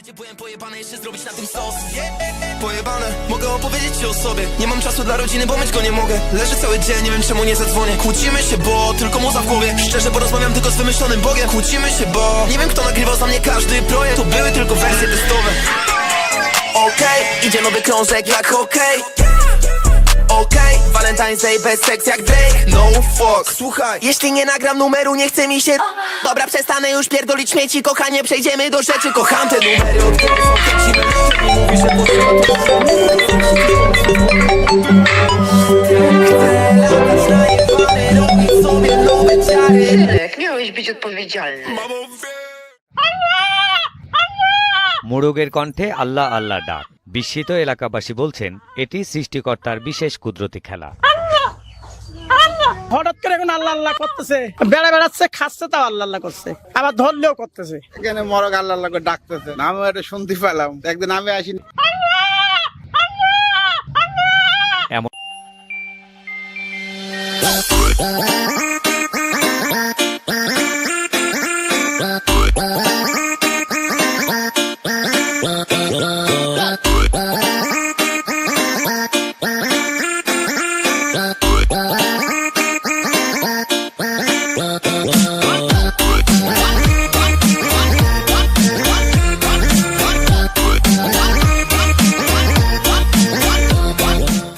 Życie byłem pojebane, jeszcze zrobić na tym sos. Pojebane, mogę opowiedzieć ci o sobie. Nie mam czasu dla rodziny, bo myć go nie mogę. Leżę cały dzień, nie wiem czemu nie zadzwonię. Kłócimy się, bo tylko muza w głowie. Szczerze, bo rozmawiam tylko z wymyślonym Bogiem. Kłócimy się, bo nie wiem kto nagrywał za mnie każdy projekt. To były tylko wersje testowe. Okej, idzie nowy krążek jak hokej. Okej, Valentine's Day bez seks jak Drake. No fuck, słuchaj, jeśli nie nagram numeru, nie chce mi się. Dobra, przestanę już pierdolić śmieci. Kochanie, przejdziemy do rzeczy. Kocham te numery, od których są chęci. Nie mówi, że potrzeba to. Chcę latać na jebany, robić sobie nowe ciary. Synek, miałeś być odpowiedzialny. মোরগের কণ্ঠে আল্লাহ আল্লাহ ডাক। বিস্মিত এলাকাবাসী বলছেন এটি সৃষ্টিকর্তার বিশেষ কুদরতি খেলা। হঠাৎ করে এখন আল্লাহ আল্লাহ করতেছে, বেড়া বেড়াচ্ছে, খাচ্ছে, তাও আল্লাহ আল্লাহ করছে, আবার ধরলেও করতেছে। এখানে মরগ আল্লাহ আল্লাহ করে ডাকতেছে, আমিও এটা শুনতে পেলাম। একদিন আমি আসি এমন